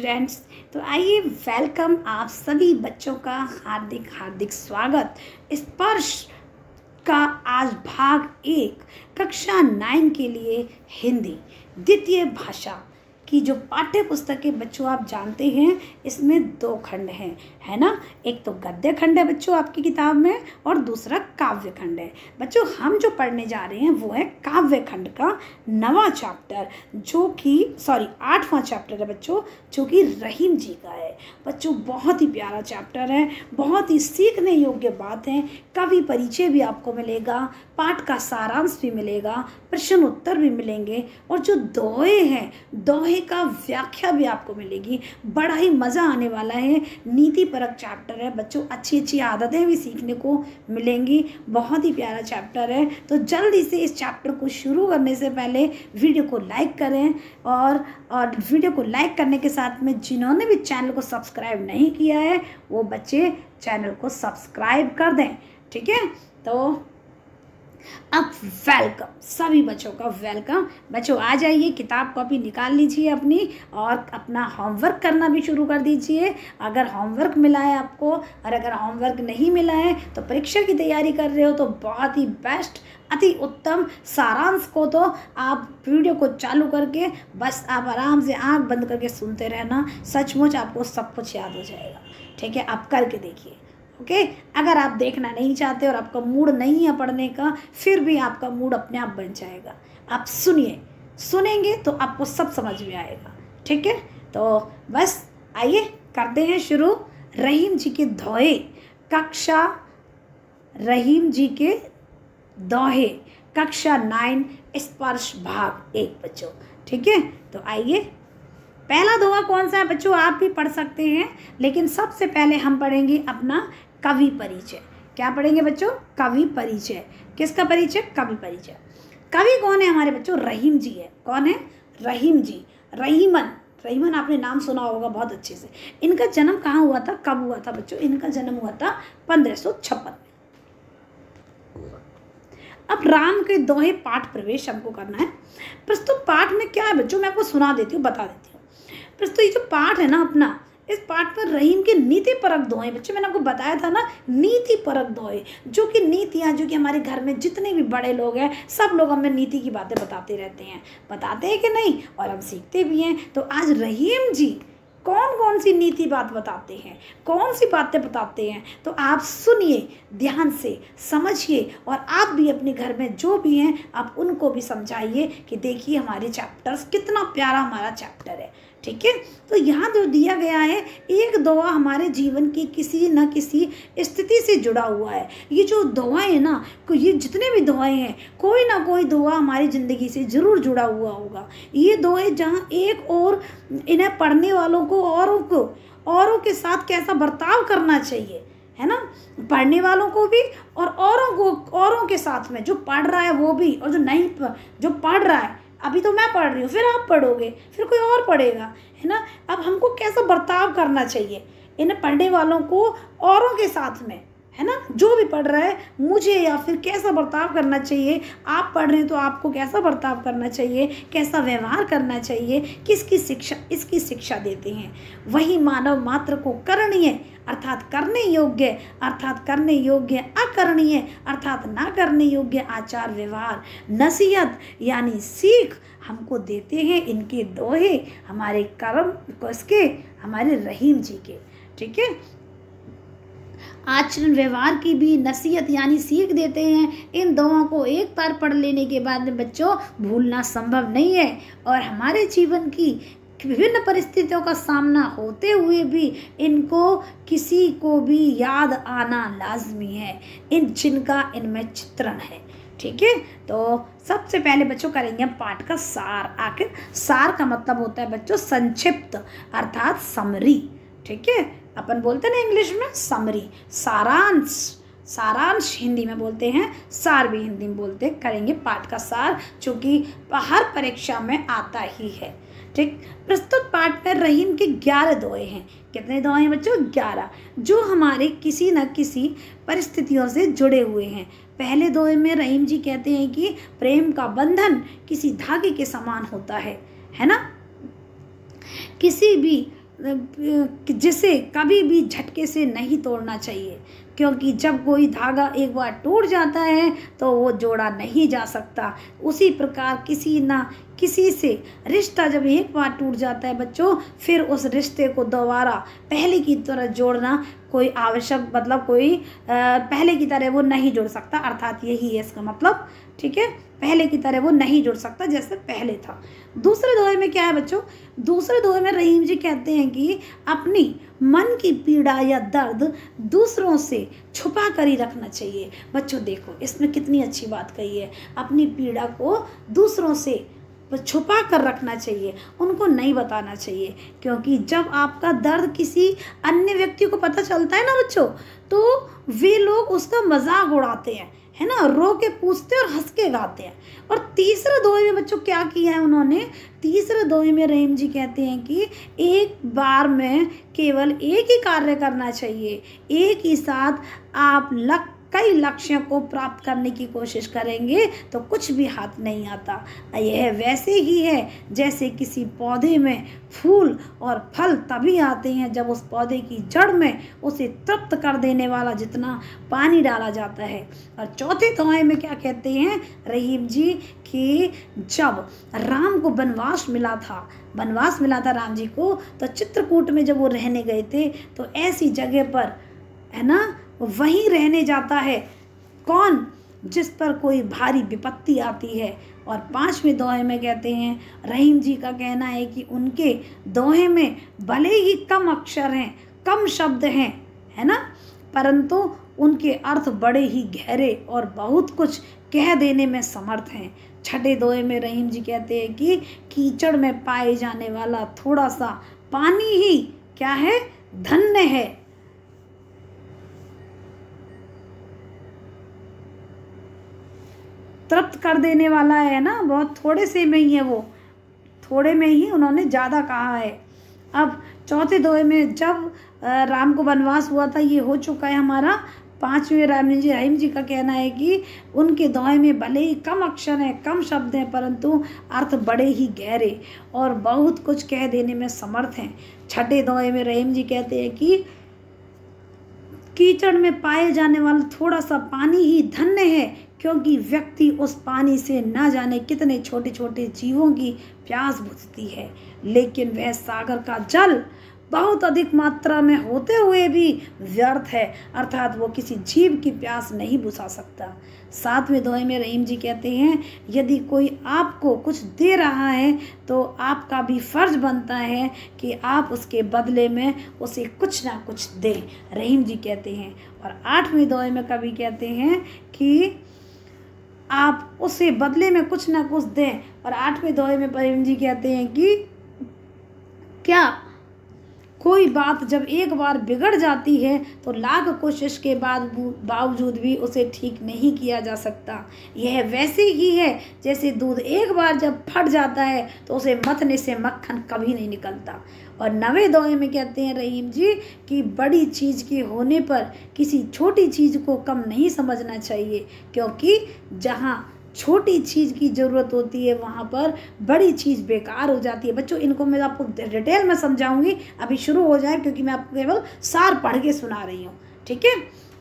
Students. तो आइए welcome आप सभी बच्चों का हार्दिक हार्दिक स्वागत। स्पर्श का आज भाग 1 कक्षा 9 के लिए हिंदी द्वितीय भाषा की जो पाठ्य पुस्तक है बच्चों आप जानते हैं इसमें 2 खंड हैं, है ना। एक तो गद्य खंड है बच्चों आपकी किताब में और दूसरा काव्य खंड है। बच्चों हम जो पढ़ने जा रहे हैं वो है काव्य खंड का 9वां चैप्टर जो कि 8वां चैप्टर है बच्चों, जो कि रहीम जी का है। बच्चों बहुत ही प्यारा चैप्टर है, बहुत ही सीखने योग्य बात है। कवि परिचय भी आपको मिलेगा, पाठ का सारांश भी मिलेगा, प्रश्न उत्तर भी मिलेंगे और जो दोहे हैं दोहे का व्याख्या भी आपको मिलेगी। बड़ा ही मज़ा आने वाला है। नीति परक चैप्टर है बच्चों, अच्छी अच्छी आदतें भी सीखने को मिलेंगी। बहुत ही प्यारा चैप्टर है। तो जल्दी से इस चैप्टर को शुरू करने से पहले वीडियो को लाइक करें और वीडियो को लाइक करने के साथ में जिन्होंने भी चैनल को सब्सक्राइब नहीं किया है वो बच्चे चैनल को सब्सक्राइब कर दें, ठीक है। तो अब वेलकम सभी बच्चों का वेलकम। बच्चों आ जाइए, किताब कॉपी निकाल लीजिए अपनी और अपना होमवर्क करना भी शुरू कर दीजिए। अगर होमवर्क मिला है आपको और अगर होमवर्क नहीं मिला है तो परीक्षा की तैयारी कर रहे हो तो बहुत ही बेस्ट अति उत्तम सारांश को तो आप वीडियो को चालू करके बस आप आराम से आंख बंद करके सुनते रहना। सचमुच आपको सब कुछ याद हो जाएगा, ठीक है। आप करके देखिए, ओके। अगर आप देखना नहीं चाहते और आपका मूड नहीं है पढ़ने का, फिर भी आपका मूड अपने आप बन जाएगा। आप सुनेंगे तो आपको सब समझ में आएगा, ठीक है। तो बस आइए करते हैं शुरू। रहीम जी के दोहे कक्षा रहीम जी के दोहे कक्षा 9 स्पर्श भाग 1 बच्चों, ठीक है। तो आइए, पहला दोहा कौन सा है बच्चों आप भी पढ़ सकते हैं, लेकिन सबसे पहले हम पढ़ेंगे अपना कवि परिचय। क्या पढ़ेंगे बच्चों? कवि परिचय। किसका परिचय? कवि परिचय। कवि कौन है हमारे बच्चों? रहीम जी है। कौन है? रहीम जी। रहीमन आपने नाम सुना होगा बहुत अच्छे से। इनका जन्म कहाँ हुआ था, कब हुआ था बच्चों? इनका जन्म हुआ था 1556 में। अब राम के दोहे पाठ प्रवेश हमको करना है। प्रस्तुत पाठ में क्या है बच्चों, मैं आपको सुना देती हूँ, बता देती हूँ। प्रस्तुत ये जो पाठ है ना अपना, इस पाठ पर रहीम के नीति परक दोहे बच्चों, मैंने आपको बताया था ना, नीति परक दोहे, जो कि नीतियाँ, जो कि हमारे घर में जितने भी बड़े लोग हैं सब लोग हमें नीति की बातें बताते रहते हैं, बताते हैं कि नहीं, और हम सीखते भी हैं। तो आज रहीम जी कौन कौन सी नीति बात बताते हैं, कौन सी बातें बताते हैं, तो आप सुनिए, ध्यान से समझिए और आप भी अपने घर में जो भी हैं आप उनको भी समझाइए कि देखिए हमारे चैप्टर्स कितना प्यारा हमारा चैप्टर है, ठीक है। तो यहाँ जो दिया गया है एक दोहा हमारे जीवन की किसी न किसी स्थिति से जुड़ा हुआ है। ये जो दोहाएं हैं ना, ये जितने भी दोहाएं हैं कोई ना कोई दोहा हमारी ज़िंदगी से ज़रूर जुड़ा हुआ होगा। ये दोहे जहाँ एक और इन्हें पढ़ने वालों को औरों के साथ कैसा बर्ताव करना चाहिए, है ना, पढ़ने वालों को भी और औरों के साथ में, जो पढ़ रहा है वो भी और जो पढ़ रहा है, अभी तो मैं पढ़ रही हूँ, फिर आप पढ़ोगे, फिर कोई और पढ़ेगा, है ना। अब हमको कैसा बर्ताव करना चाहिए इन पढ़ने वालों को औरों के साथ में, है ना, जो भी पढ़ रहा है मुझे या फिर कैसा बर्ताव करना चाहिए, आप पढ़ रहे हैं तो आपको कैसा बर्ताव करना चाहिए, कैसा व्यवहार करना चाहिए, इसकी शिक्षा देते हैं। वही मानव मात्र को करणीय अर्थात करने योग्य अकरणीय अर्थात ना करने योग्य आचार व्यवहार नसीहत यानी सीख हमको देते हैं इनके दोहे, हमारे कर्म कसके, हमारे रहीम जी के, ठीक है। आचरण व्यवहार की भी नसीहत यानी सीख देते हैं। इन दोहों को एक बार पढ़ लेने के बाद में बच्चों भूलना संभव नहीं है और हमारे जीवन की विभिन्न परिस्थितियों का सामना होते हुए भी इनको किसी को भी याद आना लाजमी है, जिनका इनमें चित्रण है, ठीक है। तो सबसे पहले बच्चों करेंगे हम पाठ का सार। आखिर सार का मतलब होता है बच्चों संक्षिप्त अर्थात समरी, ठीक है। अपन बोलते हैं ना इंग्लिश में समरी, सारांश हिंदी में बोलते हैं, सार भी हिंदी में बोलते हैं। करेंगे पाठ का सार जो कि हर परीक्षा में आता ही है, ठीक। प्रस्तुत पाठ में रहीम के 11 दोहे हैं। कितने दोहे हैं बच्चों? 11, जो हमारे किसी न किसी परिस्थितियों से जुड़े हुए हैं। पहले दोहे में रहीम जी कहते हैं कि प्रेम का बंधन किसी धागे के समान होता है ना। किसी भी जिसे कभी भी झटके से नहीं तोड़ना चाहिए, क्योंकि जब कोई धागा एक बार टूट जाता है तो वो जोड़ा नहीं जा सकता। उसी प्रकार किसी ना किसी से रिश्ता जब एक बार टूट जाता है बच्चों, फिर उस रिश्ते को दोबारा पहले की तरह जोड़ना कोई आवश्यक कोई पहले की तरह वो नहीं जुड़ सकता, अर्थात यही है इसका मतलब। ठीक है, पहले की तरह वो नहीं जुड़ सकता जैसे पहले था। दूसरे दोहे में क्या है बच्चों? दूसरे दोहे में रहीम जी कहते हैं कि अपनी मन की पीड़ा या दर्द दूसरों से छुपा कर ही रखना चाहिए। बच्चों देखो इसमें कितनी अच्छी बात कही है, अपनी पीड़ा को दूसरों से छुपा कर रखना चाहिए, उनको नहीं बताना चाहिए, क्योंकि जब आपका दर्द किसी अन्य व्यक्ति को पता चलता है ना बच्चों, तो वे लोग उसका मजाक उड़ाते हैं, है ना, रो के पूछते और हंस के गाते हैं। और तीसरे दोहे में बच्चों क्या किया है उन्होंने? तीसरे दोहे में रहीम जी कहते हैं कि एक बार में केवल एक ही कार्य करना चाहिए, एक ही साथ आप कई लक्ष्यों को प्राप्त करने की कोशिश करेंगे तो कुछ भी हाथ नहीं आता। यह वैसे ही है जैसे किसी पौधे में फूल और फल तभी आते हैं जब उस पौधे की जड़ में उसे तृप्त कर देने वाला जितना पानी डाला जाता है। और चौथे दोहे में क्या कहते हैं रहीम जी कि जब राम को वनवास मिला था राम जी को, तो चित्रकूट में जब वो रहने गए थे तो ऐसी जगह पर, है ना, वहीं रहने जाता है कौन? जिस पर कोई भारी विपत्ति आती है। और पांचवें दोहे में कहते हैं, रहीम जी का कहना है कि उनके दोहे में भले ही कम अक्षर हैं, कम शब्द हैं, है ना, परंतु उनके अर्थ बड़े ही गहरे और बहुत कुछ कह देने में समर्थ हैं। छठे दोहे में रहीम जी कहते हैं कि कीचड़ में पाए जाने वाला थोड़ा सा पानी ही क्या है? धन्य है। तृप्त कर देने वाला है ना, बहुत थोड़े से में ही है, वो थोड़े में ही उन्होंने ज़्यादा कहा है। अब चौथे दोहे में जब राम को वनवास हुआ था, ये हो चुका है हमारा। पांचवें रहीम जी का कहना है कि उनके दोहे में भले ही कम अक्षर हैं, कम शब्द हैं, परंतु अर्थ बड़े ही गहरे और बहुत कुछ कह देने में समर्थ हैं। छठे दोहे में रहीम जी कहते हैं कि कीचड़ में पाए जाने वाला थोड़ा सा पानी ही धन्य है, क्योंकि व्यक्ति उस पानी से न जाने कितने छोटे छोटे जीवों की प्यास बुझती है, लेकिन वह सागर का जल बहुत अधिक मात्रा में होते हुए भी व्यर्थ है, अर्थात वो किसी जीव की प्यास नहीं बुझा सकता। सातवें दोहे में रहीम जी कहते हैं, यदि कोई आपको कुछ दे रहा है तो आपका भी फर्ज बनता है कि आप उसके बदले में उसे कुछ ना कुछ दें, रहीम जी कहते हैं। और आठवें दोहे में कवि कहते हैं कि आप उसे बदले में कुछ ना कुछ दें। और आठवें दोहे में रहीम जी कहते हैं कि क्या कोई बात जब एक बार बिगड़ जाती है तो लाख कोशिश के बावजूद भी उसे ठीक नहीं किया जा सकता। यह वैसे ही है जैसे दूध एक बार जब फट जाता है तो उसे मथने से मक्खन कभी नहीं निकलता। और नवे दोहे में कहते हैं रहीम जी कि बड़ी चीज़ के होने पर किसी छोटी चीज़ को कम नहीं समझना चाहिए, क्योंकि जहाँ छोटी चीज़ की ज़रूरत होती है वहाँ पर बड़ी चीज़ बेकार हो जाती है। बच्चों इनको मैं आपको डिटेल में समझाऊंगी, अभी शुरू हो जाए, क्योंकि मैं आपको केवल सार पढ़ के सुना रही हूँ। ठीक है,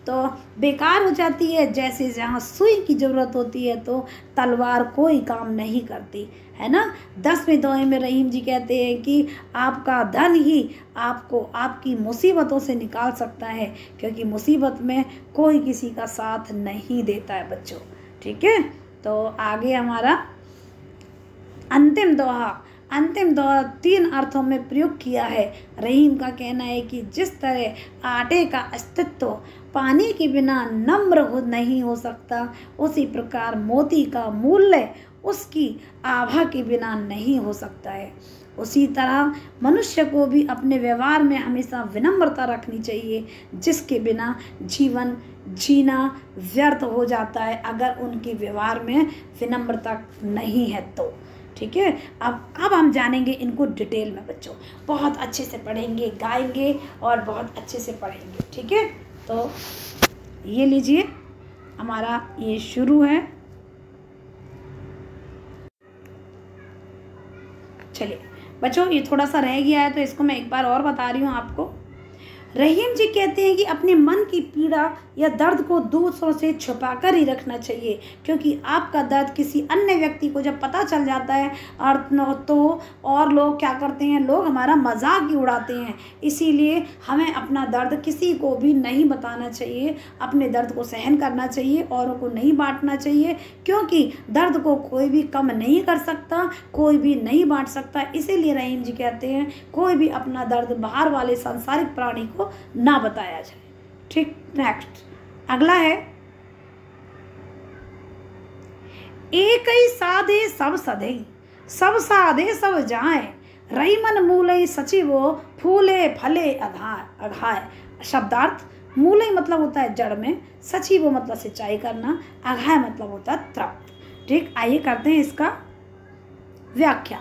तो बेकार हो जाती है, जैसे जहाँ सुई की ज़रूरत होती है तो तलवार कोई काम नहीं करती, है ना। 10वें दोहे में रहीम जी कहते हैं कि आपका धन ही आपको आपकी मुसीबतों से निकाल सकता है, क्योंकि मुसीबत में कोई किसी का साथ नहीं देता है बच्चों। ठीक है, तो आगे हमारा अंतिम दोहा 3 अर्थों में प्रयोग किया है। रहीम का कहना है कि जिस तरह आटे का अस्तित्व पानी के बिना नम्र नहीं हो सकता, उसी प्रकार मोती का मूल्य उसकी आभा के बिना नहीं हो सकता है। उसी तरह मनुष्य को भी अपने व्यवहार में हमेशा विनम्रता रखनी चाहिए, जिसके बिना जीवन जीना व्यर्थ हो जाता है अगर उनके व्यवहार में विनम्रता नहीं है तो। ठीक है, अब हम जानेंगे इनको डिटेल में बच्चों, बहुत अच्छे से पढ़ेंगे, गाएंगे और बहुत अच्छे से पढ़ेंगे। ठीक है, तो ये लीजिए हमारा ये शुरू है। चलिए बच्चों ये थोड़ा सा रह गया है तो इसको मैं एक बार और बता रही हूँ आपको। रहीम जी कहते हैं कि अपने मन की पीड़ा या दर्द को दूसरों से छुपाकर ही रखना चाहिए, क्योंकि आपका दर्द किसी अन्य व्यक्ति को जब पता चल जाता है और लोग क्या करते हैं, लोग हमारा मजाक ही उड़ाते हैं। इसीलिए हमें अपना दर्द किसी को भी नहीं बताना चाहिए, अपने दर्द को सहन करना चाहिए, औरों को नहीं बांटना चाहिए, क्योंकि दर्द को कोई भी कम नहीं कर सकता, कोई भी नहीं बांट सकता। इसीलिए रहीम जी कहते हैं कोई भी अपना दर्द बाहर वाले सांसारिक प्राणी को ना बताया जाए। ठीक, नेक्स्ट अगला है, एक ही साधे सब सधे, सब साधे सब जाए, रहीमन मूलई सचिवो, फूले फले अघाय। शब्दार्थ, मूलई मतलब होता है जड़ में, सचिवो मतलब सिंचाई करना, अघाय मतलब होता है तृप्त। ठीक, आइए करते हैं इसका व्याख्या।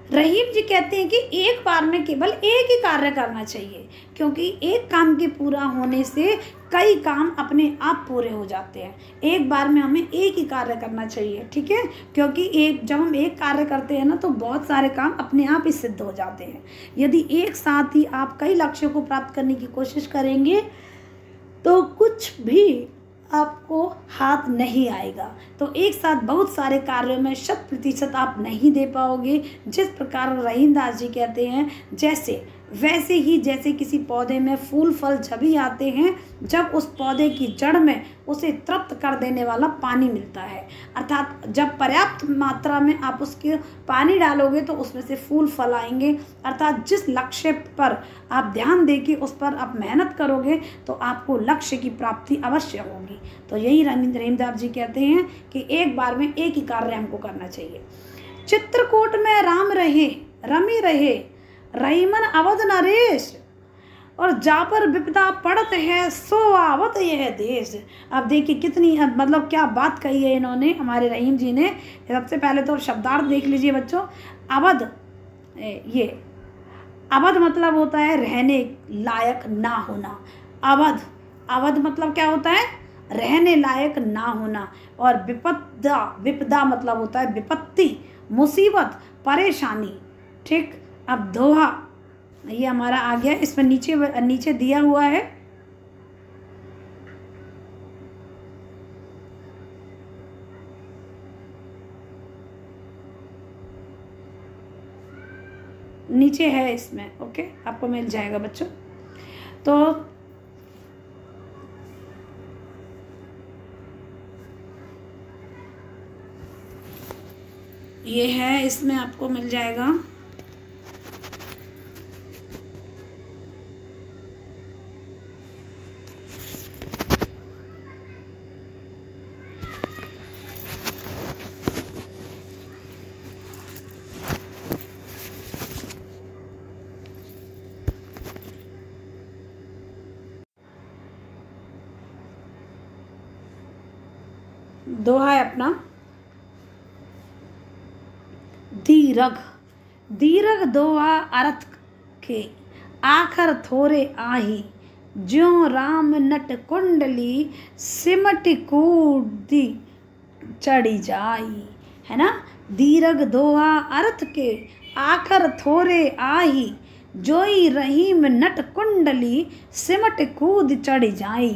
रहीम जी कहते हैं कि एक बार में केवल एक ही कार्य करना चाहिए, क्योंकि एक काम के पूरा होने से कई काम अपने आप पूरे हो जाते हैं। एक बार में हमें एक ही कार्य करना चाहिए, ठीक है, क्योंकि जब हम एक कार्य करते हैं ना तो बहुत सारे काम अपने आप ही सिद्ध हो जाते हैं। यदि एक साथ ही आप कई लक्ष्यों को प्राप्त करने की कोशिश करेंगे तो कुछ भी आपको हाथ नहीं आएगा। तो एक साथ बहुत सारे कार्यों में 100% आप नहीं दे पाओगे। जिस प्रकार रहीम दास जी कहते हैं, वैसे ही जैसे किसी पौधे में फूल फल जभी आते हैं जब उस पौधे की जड़ में उसे तृप्त कर देने वाला पानी मिलता है, अर्थात जब पर्याप्त मात्रा में आप उसके पानी डालोगे तो उसमें से फूल फल आएंगे। अर्थात जिस लक्ष्य पर आप ध्यान देके उस पर आप मेहनत करोगे तो आपको लक्ष्य की प्राप्ति अवश्य होगी। तो यही रहीम दास जी कहते हैं कि एक बार में एक ही कार्य हमको करना चाहिए। चित्रकूट में राम रहे रमी रहे, रहीमन अवध नरेश, और जा पर विपदा पड़त है सो आवत यह देश। अब देखिए कितनी मतलब क्या बात कही है इन्होंने, हमारे रहीम जी ने। सबसे पहले तो शब्दार्थ देख लीजिए बच्चों। अवध, ये अवध मतलब होता है रहने लायक ना होना। अवध मतलब क्या होता है, रहने लायक ना होना। और विपदा मतलब होता है विपत्ति, मुसीबत, परेशानी। ठीक, अब दोहा ये हमारा आ गया, इसमें नीचे दिया हुआ है। नीचे है इसमें, ओके, आपको मिल जाएगा बच्चों। तो ये है, इसमें आपको मिल जाएगा। दोहा है अपना, दीर्घ दोहा अर्थ के, आखर थोरे आही, ज्यों राम नट कुंडली, सिमट कूदी चढ़ी जाई। है ना, दीर्घ दोहा अर्थ के, आखर थोरे आही, जोई रहीम नट कुंडली, सिमट कूद चढ़ी जाई।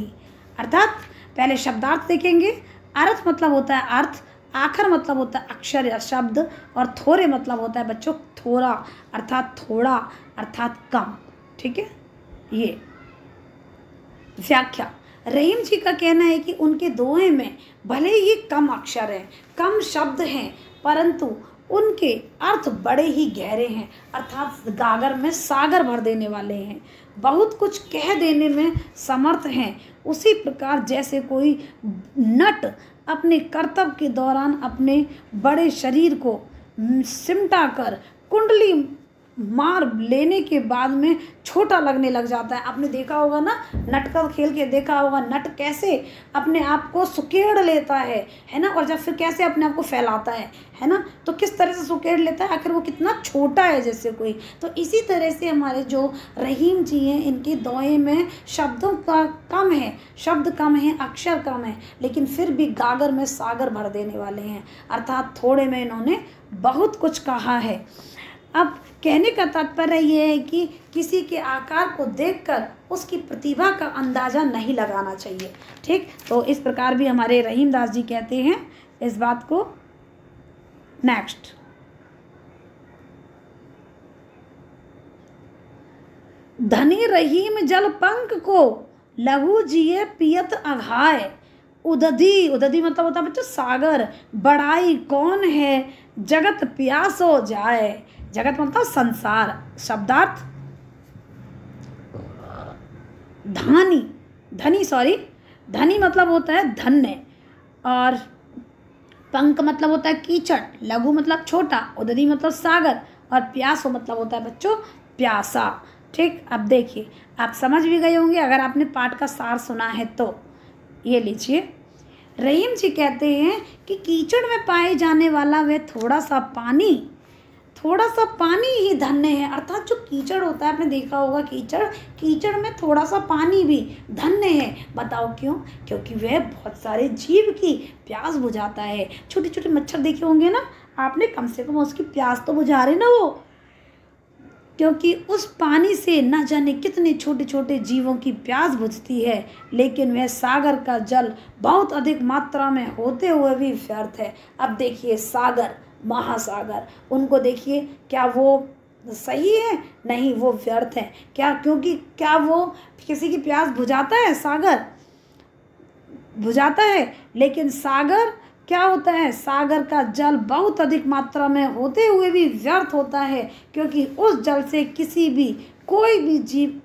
अर्थात पहले शब्दार्थ देखेंगे। अर्थ मतलब होता है अर्थ, आखर मतलब होता है अक्षर या शब्द, और थोरे मतलब होता है बच्चों थोड़ा, अर्थात थोड़ा, अर्थात कम। ठीक है, ये व्याख्या। रहीम जी का कहना है कि उनके दोहे में भले ही कम अक्षर हैं, कम शब्द हैं, परंतु उनके अर्थ बड़े ही गहरे हैं, अर्थात गागर में सागर भर देने वाले हैं, बहुत कुछ कह देने में समर्थ हैं। उसी प्रकार जैसे कोई नट अपने कर्तव्य के दौरान अपने बड़े शरीर को सिमटा कर कुंडली मार लेने के बाद में छोटा लगने लग जाता है। आपने देखा होगा ना, नट का खेल के देखा होगा, नट कैसे अपने आप को सुकेड़ लेता है ना, और जब फिर कैसे अपने आप को फैलाता है ना, तो किस तरह से सुकेड़ लेता है, आखिर वो कितना छोटा है जैसे कोई। तो इसी तरह से हमारे जो रहीम जी हैं, इनकी दोहे में शब्दों का कम है, शब्द कम है, अक्षर कम है, लेकिन फिर भी गागर में सागर भर देने वाले हैं, अर्थात थोड़े में इन्होंने बहुत कुछ कहा है। अब कहने का तात्पर्य ये है कि किसी के आकार को देखकर उसकी प्रतिभा का अंदाज़ा नहीं लगाना चाहिए। ठीक, तो इस प्रकार भी हमारे रहीम दास जी कहते हैं इस बात को। नेक्स्ट, धनी रहीम जल पंख को लघु जिए पियत अघाय। उदधि, उदधि मतलब होता है बच्चों सागर। बढ़ाई कौन है जगत प्यासो जाए। जगत मतलब संसार। शब्दार्थ धानी, धनी सॉरी, धनी मतलब होता है धन्य, और पंख मतलब होता है कीचड़, लघु मतलब छोटा, उदधि मतलब सागर, और प्यासो मतलब होता है बच्चों प्यासा। ठीक, अब देखिए आप समझ भी गए होंगे अगर आपने पाठ का सार सुना है तो। ये लीजिए, रहीम जी कहते हैं कि कीचड़ में पाए जाने वाला वह थोड़ा सा पानी, थोड़ा सा पानी ही धन्य है। अर्थात जो कीचड़ होता है, आपने देखा होगा कीचड़, कीचड़ में थोड़ा सा पानी भी धन्य है। बताओ क्यों? क्योंकि वह बहुत सारे जीव की प्यास बुझाता है। छोटे छोटे मच्छर देखे होंगे ना आपने, कम से कम उसकी प्यास तो बुझा रहे ना वो, क्योंकि उस पानी से न जाने कितने छोटे छोटे जीवों की प्यास बुझती है, लेकिन वह सागर का जल बहुत अधिक मात्रा में होते हुए भी व्यर्थ है। अब देखिए सागर, महासागर, उनको देखिए, क्या वो सही है? नहीं, वो व्यर्थ है। क्या? क्योंकि क्या वो किसी की प्यास बुझाता है? सागर बुझाता है, लेकिन सागर क्या होता है? सागर का जल बहुत अधिक मात्रा में होते हुए भी व्यर्थ होता है, क्योंकि उस जल से किसी भी कोई भी जीव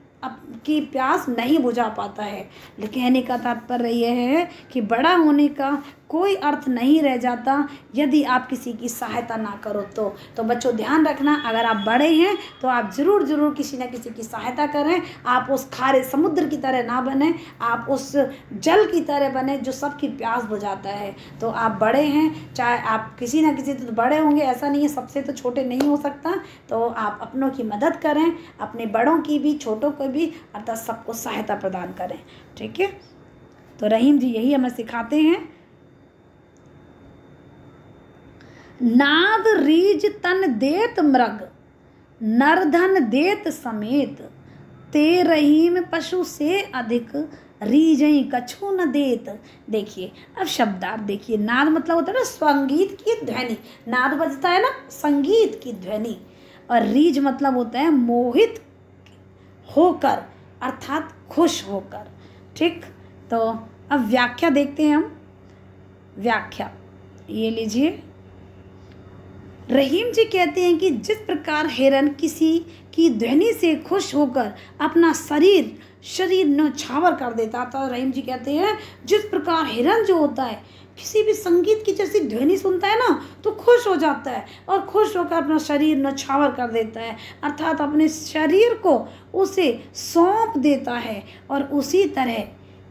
की प्यास नहीं बुझा पाता है। कहने का तात्पर्य यह है कि बड़ा होने का कोई अर्थ नहीं रह जाता यदि आप किसी की सहायता ना करो तो बच्चों ध्यान रखना, अगर आप बड़े हैं तो आप ज़रूर ज़रूर किसी न किसी की सहायता करें। आप उस खारे समुद्र की तरह ना बने, आप उस जल की तरह बने जो सबकी प्यास बुझाता है। तो आप बड़े हैं, चाहे आप किसी न किसी तो बड़े होंगे, ऐसा नहीं है सबसे तो छोटे नहीं हो सकता। तो आप अपनों की मदद करें, अपने बड़ों की भी, छोटों को भी, अर्थात सबको सहायता प्रदान करें। ठीक है, तो रहीम जी यही हमें सिखाते हैं। नाद रीज तन देत मृग, नरधन देत समेत। ते रहीम पशु से अधिक, रीजई कछु न देत। देखिए अब शब्दार्थ देखिए, नाद मतलब होता है ना संगीत की ध्वनि, नाद बजता है ना संगीत की ध्वनि, और रीज मतलब होता है मोहित होकर, अर्थात खुश होकर। ठीक, तो अब व्याख्या देखते हैं हम। व्याख्या ये लीजिए, रहीम जी कहते हैं कि जिस प्रकार हिरन किसी की ध्वनि से खुश होकर अपना शरीर न्यौछावर कर देता था, रहीम जी कहते हैं जिस प्रकार हिरन जो होता है किसी भी संगीत की जैसी ध्वनि सुनता है ना तो खुश हो जाता है, और खुश होकर अपना शरीर न्यौछावर कर देता है, अर्थात अपने शरीर को उसे सौंप देता है। और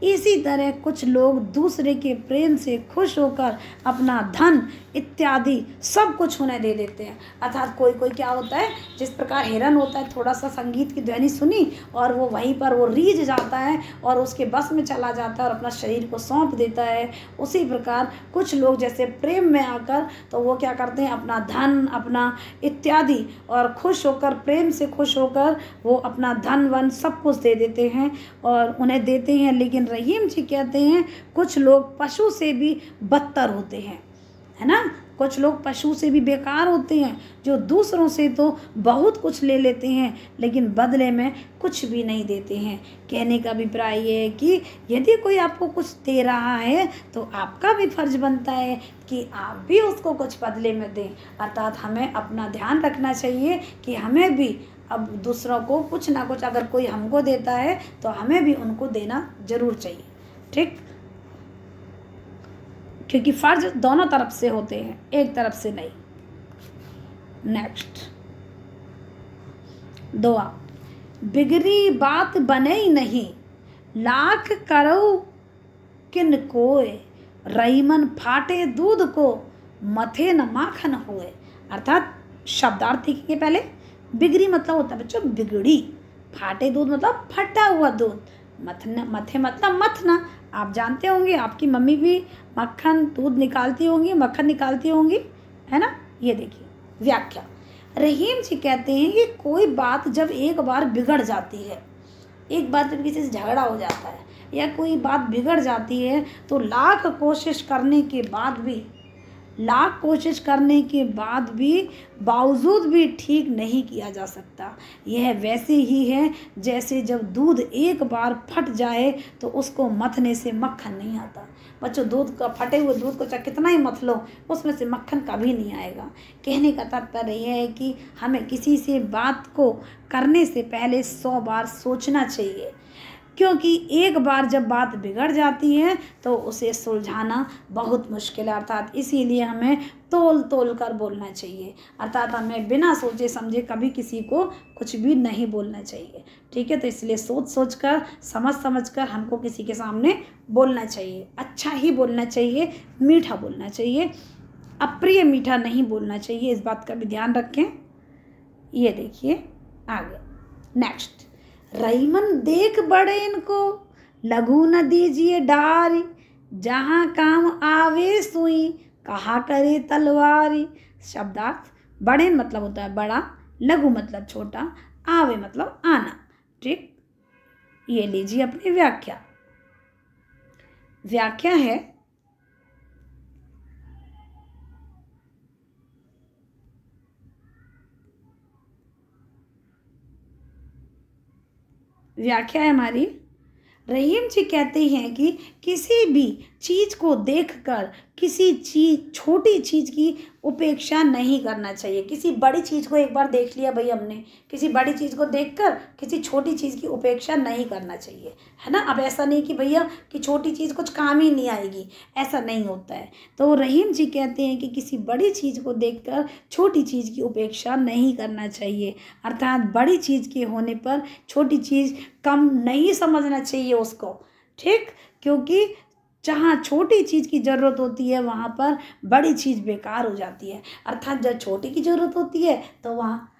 इसी तरह कुछ लोग दूसरे के प्रेम से खुश होकर अपना धन इत्यादि सब कुछ उन्हें दे देते हैं। अर्थात कोई क्या होता है, जिस प्रकार हिरन होता है, थोड़ा सा संगीत की ध्वनि सुनी और वो वहीं पर वो रीझ जाता है और उसके बस में चला जाता है और अपना शरीर को सौंप देता है। उसी प्रकार कुछ लोग जैसे प्रेम में आकर तो वो क्या करते हैं, अपना धन, अपना इत्यादि, और खुश होकर, प्रेम से खुश होकर वो अपना धन वन सब कुछ दे देते हैं और उन्हें देते हैं। लेकिन रहीम जी कहते हैं कुछ लोग पशु से भी बदतर होते हैं, है ना, कुछ लोग पशु से भी बेकार होते हैं, जो दूसरों से तो बहुत कुछ ले लेते हैं लेकिन बदले में कुछ भी नहीं देते हैं। कहने का अभिप्राय ये है कि यदि कोई आपको कुछ दे रहा है तो आपका भी फर्ज बनता है कि आप भी उसको कुछ बदले में दें। अर्थात हमें अपना ध्यान रखना चाहिए कि हमें भी अब दूसरों को कुछ ना कुछ, अगर कोई हमको देता है तो हमें भी उनको देना जरूर चाहिए। ठीक, क्योंकि फर्ज दोनों तरफ से होते हैं, एक तरफ से नहीं। नेक्स्ट, दुआ। बिगड़ी बात बने ही नहीं, लाख करो किन कोय, रईमन फाटे दूध को, मथे न माखन होए। अर्थात शब्दार्थ लिखेंगे पहले। बिगड़ी मतलब होता है बच्चों बिगड़ी, फाटे दूध मतलब फटा हुआ दूध, मथे मतलब मथना। आप जानते होंगे, आपकी मम्मी भी मक्खन दूध निकालती होंगी, मक्खन निकालती होंगी, है ना। ये देखिए व्याख्या। रहीम जी कहते हैं कि कोई बात जब एक बार बिगड़ जाती है, एक बार जब किसी से झगड़ा हो जाता है या कोई बात बिगड़ जाती है तो लाख कोशिश करने के बाद भी बावजूद भी ठीक नहीं किया जा सकता। यह वैसे ही है जैसे जब दूध एक बार फट जाए तो उसको मथने से मक्खन नहीं आता। बच्चों, दूध का फटे हुए दूध को चाहे कितना ही मथ लो, उसमें से मक्खन कभी नहीं आएगा। कहने का तात्पर्य यह है कि हमें किसी से बात को करने से पहले 100 बार सोचना चाहिए, क्योंकि एक बार जब बात बिगड़ जाती है तो उसे सुलझाना बहुत मुश्किल है। अर्थात इसीलिए हमें तोल तोल कर बोलना चाहिए, अर्थात हमें बिना सोचे समझे कभी किसी को कुछ भी नहीं बोलना चाहिए। ठीक है, तो इसलिए सोच सोच कर, समझ कर हमको किसी के सामने बोलना चाहिए। अच्छा ही बोलना चाहिए, मीठा बोलना चाहिए, अप्रिय मीठा नहीं बोलना चाहिए। इस बात का भी ध्यान रखें। ये देखिए आगे नेक्स्ट। रईमन देख बड़े इनको, लघु न दीजिए डारी, जहाँ काम आवे सुई, कहा करे तलवारी। शब्दार्थ। बड़े मतलब होता है बड़ा, लघु मतलब छोटा, आवे मतलब आना। ठीक, ये लीजिए अपनी व्याख्या। व्याख्या है, व्याख्या है हमारी। रहीम जी कहते हैं कि किसी भी चीज़ को देखकर छोटी चीज़ की उपेक्षा नहीं करना चाहिए। किसी बड़ी चीज़ को एक बार देख लिया भाई हमने, किसी बड़ी चीज़ को देखकर किसी छोटी चीज़ की उपेक्षा नहीं करना चाहिए, है ना। अब ऐसा नहीं कि भैया कि छोटी चीज़ कुछ काम ही नहीं आएगी, ऐसा नहीं होता है। तो रहीम जी कहते हैं कि किसी बड़ी चीज़ को देखकर छोटी चीज़ की उपेक्षा नहीं करना चाहिए, अर्थात बड़ी चीज़ के होने पर छोटी चीज़ कम नहीं समझना चाहिए उसको। ठीक, क्योंकि जहाँ छोटी चीज़ की ज़रूरत होती है वहाँ पर बड़ी चीज़ बेकार हो जाती है। अर्थात जब छोटी की ज़रूरत होती है तो वहाँ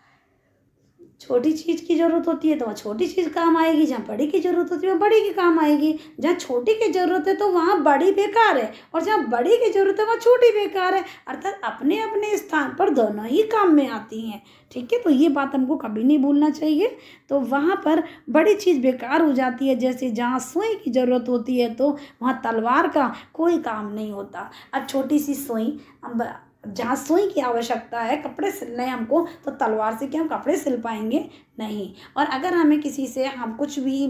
छोटी चीज़ की ज़रूरत होती है तो वहाँ छोटी चीज़ काम आएगी, जहाँ बड़ी की ज़रूरत होती है वहाँ बड़ी की काम आएगी। जहाँ छोटी की ज़रूरत है तो वहाँ बड़ी बेकार है, और जहाँ बड़ी की ज़रूरत है वहाँ छोटी बेकार है। अर्थात अपने अपने स्थान पर दोनों ही काम में आती हैं। ठीक है, तो ये बात हमको कभी नहीं भूलना चाहिए। तो वहाँ पर बड़ी चीज़ बेकार हो जाती है, जैसे जहाँ सुई की ज़रूरत होती है तो वहाँ तलवार का कोई काम नहीं होता। अब छोटी सी सुई, जहाँ सुई की आवश्यकता है, कपड़े सिलने हमको, तो तलवार से क्या हम कपड़े सिल पाएंगे? नहीं। और अगर हमें किसी से हम कुछ भी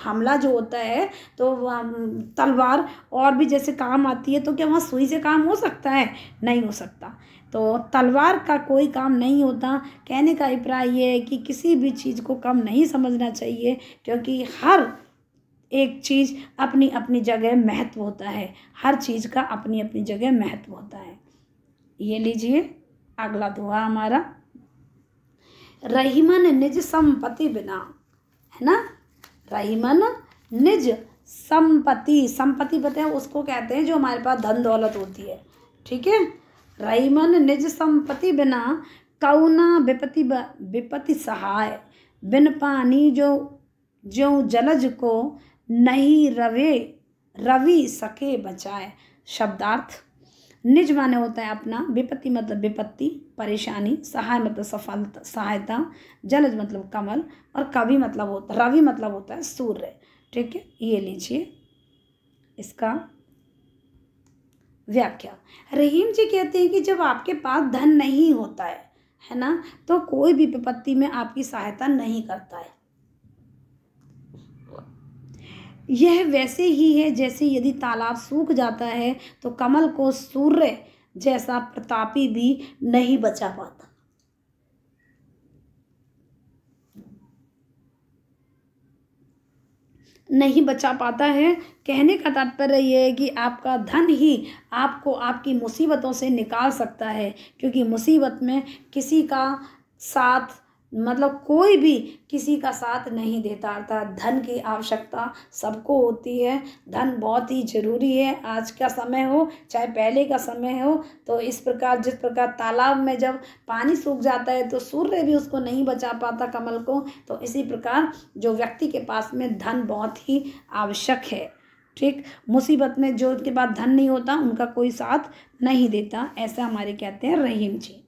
हमला जो होता है तो तलवार और भी जैसे काम आती है, तो क्या वहाँ सुई से काम हो सकता है? नहीं हो सकता। तो तलवार का कोई काम नहीं होता। कहने का अभिप्राय ये है कि किसी भी चीज़ को कम नहीं समझना चाहिए, क्योंकि हर एक चीज़ अपनी अपनी जगह महत्व होता है, हर चीज़ का अपनी अपनी जगह महत्व होता है। ये लीजिए अगला दोहा हमारा। रहीमन निज संपत्ति बिना, है ना। रहीमन निज संपत्ति बताए उसको कहते हैं जो हमारे पास धन दौलत होती है। ठीक है, रहीमन निज संपत्ति बिना, कौना विपत्ति सहाय, बिन पानी जो जलज को, नहीं रवि सके बचाए। शब्दार्थ। निज माने होता है अपना, विपत्ति मतलब विपत्ति, परेशानी, सहाय मतलब सहायता, जलज मतलब कमल, और रवि मतलब होता है सूर्य। ठीक है, ये लीजिए इसका व्याख्या। रहीम जी कहते हैं कि जब आपके पास धन नहीं होता है ना, तो कोई भी विपत्ति में आपकी सहायता नहीं करता है। यह वैसे ही है जैसे यदि तालाब सूख जाता है तो कमल को सूर्य जैसा प्रतापी भी नहीं बचा पाता। है। कहने का तात्पर्य यह है कि आपका धन ही आपको आपकी मुसीबतों से निकाल सकता है, क्योंकि मुसीबत में किसी का साथ मतलब कोई भी किसी का साथ नहीं देता, अर्थात धन की आवश्यकता सबको होती है। धन बहुत ही ज़रूरी है, आज का समय हो चाहे पहले का समय हो। तो इस प्रकार, जिस प्रकार तालाब में जब पानी सूख जाता है तो सूर्य भी उसको नहीं बचा पाता कमल को, तो इसी प्रकार जो व्यक्ति के पास में धन बहुत ही आवश्यक है। ठीक, मुसीबत में जो के पास धन नहीं होता उनका कोई साथ नहीं देता, ऐसा हमारे कहते हैं रहीम जी।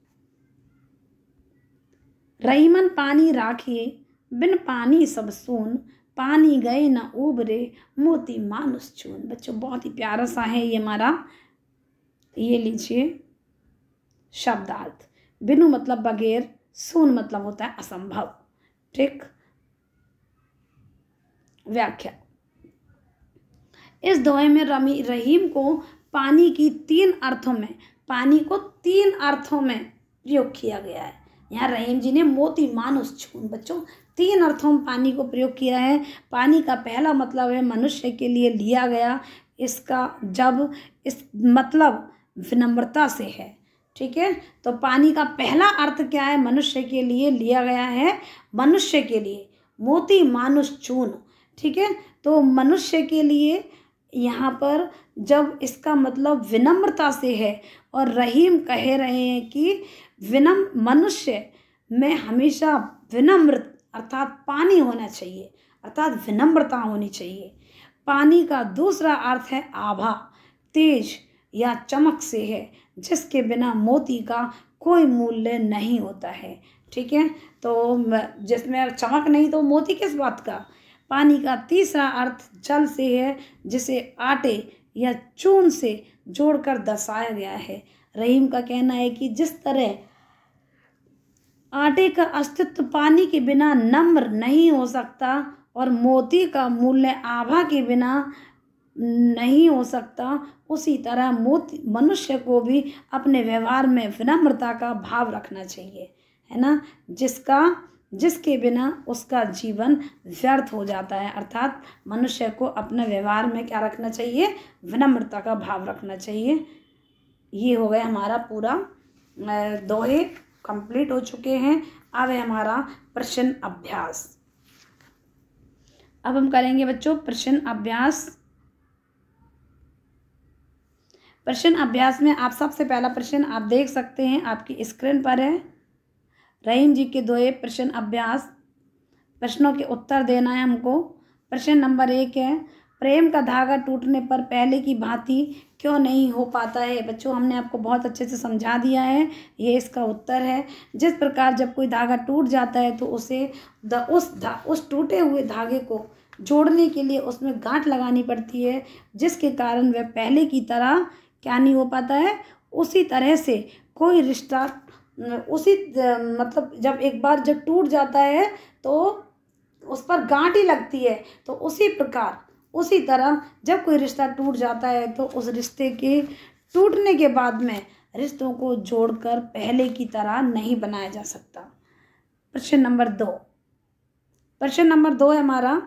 रहीमन पानी राखिए, बिन पानी सब सून, पानी गए न उबरे, मोती मानुस चून। बच्चों बहुत ही प्यारा सा है ये हमारा, ये लीजिए शब्दार्थ। बिनु मतलब बगैर, सून मतलब होता है असंभव। ठीक, व्याख्या। इस दोहे में रहीम को पानी की 3 अर्थों में, पानी को 3 अर्थों में प्रयोग किया गया है। यहाँ रहीम जी ने मोती मानुस छून, बच्चों 3 अर्थों में पानी को प्रयोग किया है। पानी का पहला मतलब है मनुष्य के लिए लिया गया, इसका जब इस मतलब विनम्रता से है। ठीक है, तो पानी का पहला अर्थ क्या है? मनुष्य के लिए लिया गया है, मनुष्य के लिए। मोती मानुस चून, ठीक है, तो मनुष्य के लिए यहाँ पर जब इसका मतलब विनम्रता से है, और रहीम कह रहे हैं कि मनुष्य में हमेशा विनम्र अर्थात पानी होना चाहिए, अर्थात विनम्रता होनी चाहिए। पानी का दूसरा अर्थ है आभा, तेज या चमक से है, जिसके बिना मोती का कोई मूल्य नहीं होता है। ठीक है, तो जिसमें चमक नहीं तो मोती किस बात का। पानी का तीसरा अर्थ जल से है, जिसे आटे या चून से जोड़कर दर्शाया गया है। रहीम का कहना है कि जिस तरह आटे का अस्तित्व पानी के बिना नम्र नहीं हो सकता और मोती का मूल्य आभा के बिना नहीं हो सकता, उसी तरह मनुष्य को भी अपने व्यवहार में विनम्रता का भाव रखना चाहिए, है ना, जिसके बिना उसका जीवन व्यर्थ हो जाता है। अर्थात मनुष्य को अपने व्यवहार में क्या रखना चाहिए? विनम्रता का भाव रखना चाहिए। ये हो गया हमारा पूरा दोहे कंप्लीट हो चुके हैं। अब है हमारा प्रश्न अभ्यास। अब हम करेंगे बच्चों प्रश्न अभ्यास। प्रश्न अभ्यास में आप सबसे पहला प्रश्न आप देख सकते हैं, आपकी स्क्रीन पर है। रहीम जी के दोहे प्रश्न अभ्यास, प्रश्नों के उत्तर देना है हमको। प्रश्न नंबर 1 है, प्रेम का धागा टूटने पर पहले की भांति क्यों नहीं हो पाता है? बच्चों हमने आपको बहुत अच्छे से समझा दिया है, ये इसका उत्तर है। जिस प्रकार जब कोई धागा टूट जाता है तो उसे उस टूटे हुए धागे को जोड़ने के लिए उसमें गांठ लगानी पड़ती है, जिसके कारण वह पहले की तरह क्या नहीं हो पाता है। उसी तरह से कोई रिश्ता मतलब जब एक बार जब टूट जाता है तो उस पर गांठ ही लगती है, तो उसी प्रकार उसी तरह जब कोई रिश्ता टूट जाता है तो उस रिश्ते के टूटने के बाद में रिश्तों को जोड़कर पहले की तरह नहीं बनाया जा सकता। प्रश्न नंबर 2, प्रश्न नंबर 2 है हमारा,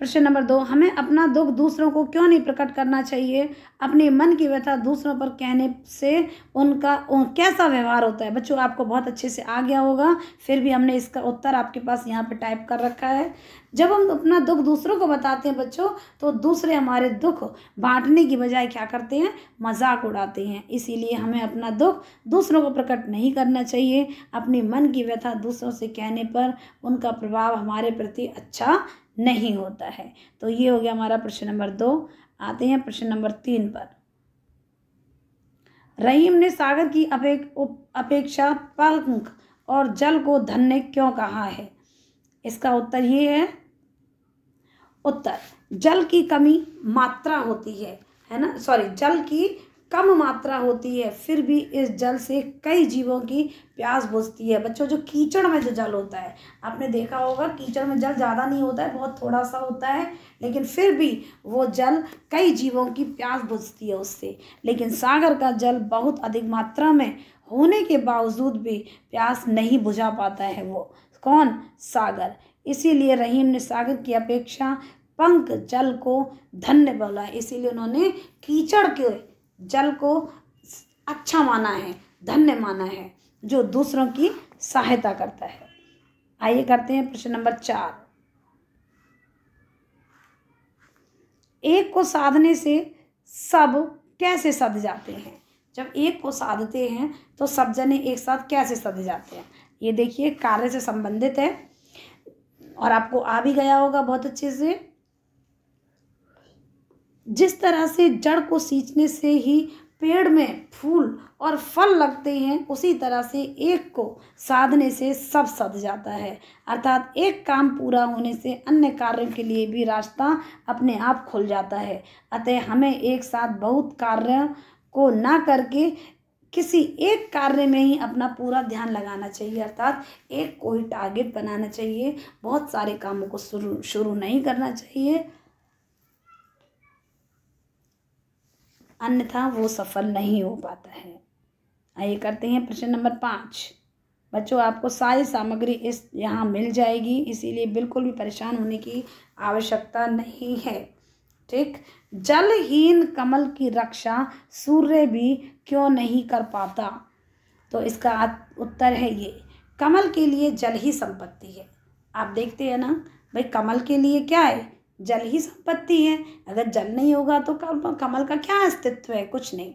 प्रश्न नंबर 2, हमें अपना दुख दूसरों को क्यों नहीं प्रकट करना चाहिए? अपने मन की व्यथा दूसरों पर कहने से उनका कैसा व्यवहार होता है? बच्चों आपको बहुत अच्छे से आ गया होगा, फिर भी हमने इसका उत्तर आपके पास यहाँ पे टाइप कर रखा है। जब हम अपना दुख दूसरों को बताते हैं बच्चों, तो दूसरे हमारे दुख बांटने की बजाय क्या करते हैं? मजाक उड़ाते हैं। इसीलिए हमें अपना दुख दूसरों को प्रकट नहीं करना चाहिए। अपने मन की व्यथा दूसरों से कहने पर उनका प्रभाव हमारे प्रति अच्छा नहीं होता है। तो ये हो गया हमारा प्रश्न नंबर 2। आते हैं प्रश्न नंबर 3 पर। रहीम ने सागर की अपेक्षा पंख और जल को धन्य क्यों कहा है? इसका उत्तर ये है, उत्तर जल की कमी मात्रा होती है ना, जल की कम मात्रा होती है, फिर भी इस जल से कई जीवों की प्यास बुझती है। बच्चों जो कीचड़ में जो जल होता है, आपने देखा होगा कीचड़ में जल ज़्यादा नहीं होता है, बहुत थोड़ा सा होता है, लेकिन फिर भी वो जल कई जीवों की प्यास बुझती है उससे। लेकिन सागर का जल बहुत अधिक मात्रा में होने के बावजूद भी प्यास नहीं बुझा पाता है। वो कौन? सागर। इसीलिए रहीम ने सागर की अपेक्षा पंख जल को धन्य बोला, इसीलिए उन्होंने कीचड़ के जल को अच्छा माना है, धन्य माना है, जो दूसरों की सहायता करता है। आइए करते हैं प्रश्न नंबर 4। एक को साधने से सब कैसे सध जाते हैं? जब एक को साधते हैं तो सब जने एक साथ कैसे सध जाते हैं? ये देखिए कार्य से संबंधित है और आपको आ भी गया होगा बहुत अच्छे से। जिस तरह से जड़ को सींचने से ही पेड़ में फूल और फल लगते हैं, उसी तरह से एक को साधने से सब सध जाता है। अर्थात एक काम पूरा होने से अन्य कार्यों के लिए भी रास्ता अपने आप खुल जाता है। अतः हमें एक साथ बहुत कार्यों को ना करके किसी एक कार्य में ही अपना पूरा ध्यान लगाना चाहिए। अर्थात एक कोई टारगेट बनाना चाहिए, बहुत सारे कामों को शुरू नहीं करना चाहिए, अन्यथा वो सफल नहीं हो पाता है। आइए करते हैं प्रश्न नंबर 5। बच्चों आपको सारी सामग्री इस यहाँ मिल जाएगी, इसीलिए बिल्कुल भी परेशान होने की आवश्यकता नहीं है। ठीक, जलहीन कमल की रक्षा सूर्य भी क्यों नहीं कर पाता? तो इसका उत्तर है ये, कमल के लिए जल ही संपत्ति है। आप देखते हैं ना भाई, कमल के लिए क्या है? जल ही संपत्ति है। अगर जल नहीं होगा तो कमल का क्या अस्तित्व है? कुछ नहीं,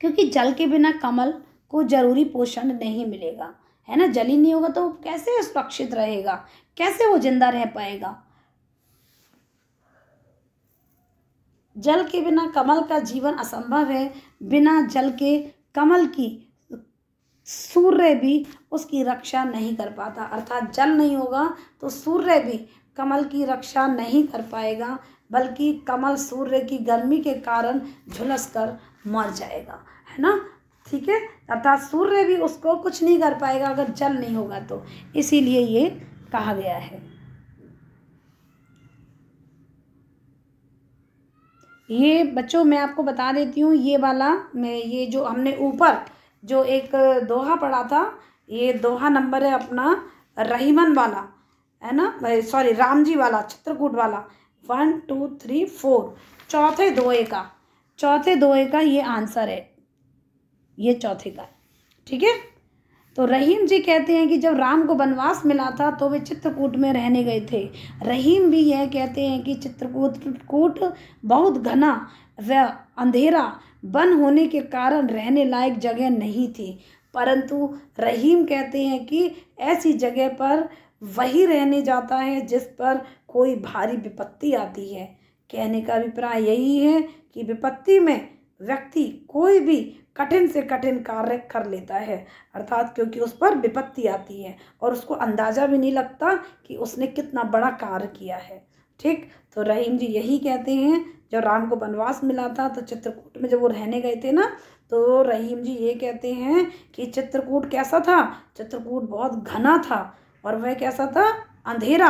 क्योंकि जल के बिना कमल को जरूरी पोषण नहीं मिलेगा, है ना। जल ही नहीं होगा तो कैसे सुरक्षित रहेगा, कैसे वो जिंदा रह पाएगा? जल के बिना कमल का जीवन असंभव है। बिना जल के कमल की सूर्य भी उसकी रक्षा नहीं कर पाता। अर्थात जल नहीं होगा तो सूर्य भी कमल की रक्षा नहीं कर पाएगा, बल्कि कमल सूर्य की गर्मी के कारण झुलस कर मर जाएगा, है ना। ठीक है, अर्थात सूर्य भी उसको कुछ नहीं कर पाएगा अगर जल नहीं होगा तो, इसीलिए ये कहा गया है। ये बच्चों मैं आपको बता देती हूँ, ये वाला ये जो हमने ऊपर जो एक दोहा पढ़ा था, ये दोहा नंबर है अपना रहीमन वाला, है ना, सॉरी राम जी वाला, चित्रकूट वाला 1 2 3 4, चौथे दोहे का ये आंसर है, ये चौथे का। ठीक है, तो रहीम जी कहते हैं कि जब राम को वनवास मिला था तो वे चित्रकूट में रहने गए थे। रहीम भी यह कहते हैं कि चित्रकूट बहुत घना व अंधेरा वन होने के कारण रहने लायक जगह नहीं थी, परंतु रहीम कहते हैं कि ऐसी जगह पर वही रहने जाता है जिस पर कोई भारी विपत्ति आती है। कहने का अभिप्राय यही है कि विपत्ति में व्यक्ति कोई भी कठिन से कठिन कार्य कर लेता है, अर्थात क्योंकि उस पर विपत्ति आती है और उसको अंदाज़ा भी नहीं लगता कि उसने कितना बड़ा कार्य किया है। ठीक, तो रहीम जी यही कहते हैं, जब राम को वनवास मिला था तो चित्रकूट में जब वो रहने गए थे ना, तो रहीम जी ये कहते हैं कि चित्रकूट कैसा था? चित्रकूट बहुत घना था और वह कैसा था? अंधेरा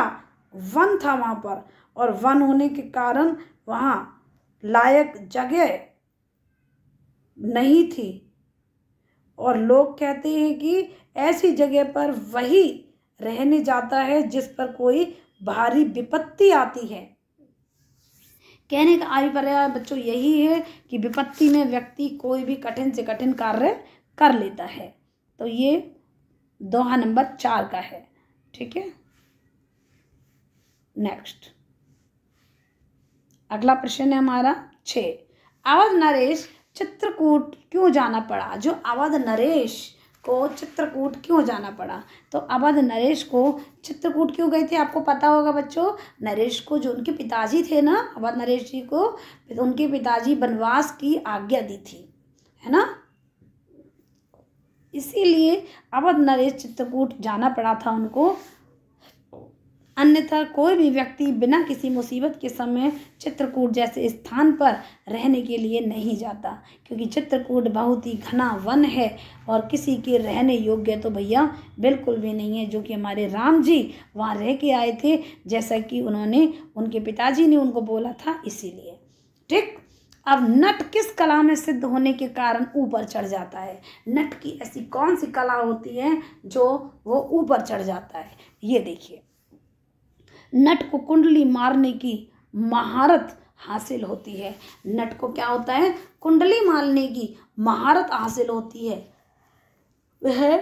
वन था वहाँ पर, और वन होने के कारण वहाँ लायक जगह नहीं थी, और लोग कहते हैं कि ऐसी जगह पर वही रहने जाता है जिस पर कोई भारी विपत्ति आती है। कहने का अभिप्राय बच्चों यही है कि विपत्ति में व्यक्ति कोई भी कठिन से कठिन कार्य कर लेता है। तो ये दोहा नंबर 4 का है। ठीक है, नेक्स्ट अगला प्रश्न है हमारा 6। अवध नरेश चित्रकूट क्यों जाना पड़ा? जो अवध नरेश को चित्रकूट क्यों जाना पड़ा? तो अवध नरेश को चित्रकूट क्यों गए थे? आपको पता होगा बच्चों, नरेश को जो उनके पिताजी थे ना, अवध नरेश जी को उनके पिताजी वनवास की आज्ञा दी थी, है ना, इसीलिए अवध नरेश चित्रकूट जाना पड़ा था उनको। अन्यथा कोई भी व्यक्ति बिना किसी मुसीबत के समय चित्रकूट जैसे स्थान पर रहने के लिए नहीं जाता, क्योंकि चित्रकूट बहुत ही घना वन है और किसी के रहने योग्य तो भैया बिल्कुल भी नहीं है, जो कि हमारे राम जी वहाँ रह के आए थे, जैसा कि उन्होंने उनके पिताजी ने उनको बोला था, इसीलिए। ठीक, अब नट किस कला में सिद्ध होने के कारण ऊपर चढ़ जाता है? नट की ऐसी कौन सी कला होती है जो वो ऊपर चढ़ जाता है? ये देखिए, नट को कुंडली मारने की महारत हासिल होती है। नट को क्या होता है? कुंडली मारने की महारत हासिल होती है। वह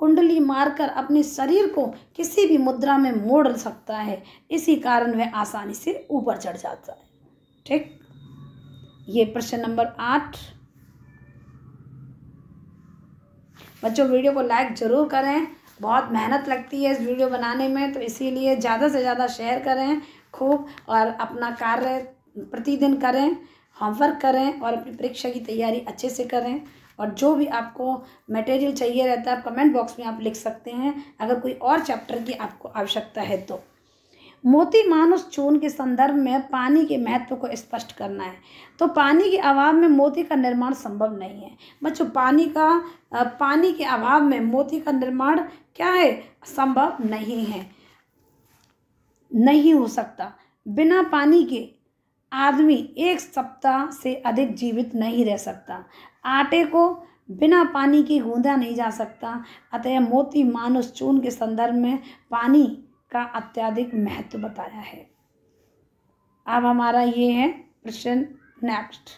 कुंडली मारकर अपने शरीर को किसी भी मुद्रा में मोड़ सकता है, इसी कारण वह आसानी से ऊपर चढ़ जाता है। ठीक, ये प्रश्न नंबर 8। बच्चों वीडियो को लाइक ज़रूर करें, बहुत मेहनत लगती है इस वीडियो बनाने में, तो इसीलिए ज़्यादा से ज़्यादा शेयर करें खूब, और अपना कार्य प्रतिदिन करें, होमवर्क करें और अपनी परीक्षा की तैयारी अच्छे से करें। और जो भी आपको मटेरियल चाहिए रहता है कमेंट बॉक्स में आप लिख सकते हैं, अगर कोई और चैप्टर की आपको आवश्यकता है तो। मोती मानुष चूर्ण के संदर्भ में पानी के महत्व को स्पष्ट करना है। तो पानी के अभाव में मोती का निर्माण संभव नहीं है। बच्चों पानी के अभाव में मोती का निर्माण क्या है, संभव नहीं है, नहीं हो सकता। बिना पानी के आदमी 1 सप्ताह से अधिक जीवित नहीं रह सकता। आटे को बिना पानी के गूंदा नहीं जा सकता। अतः मोती मानुष चूर्ण के संदर्भ में पानी का अत्यधिक महत्व बताया है। अब हमारा ये है प्रश्न नेक्स्ट।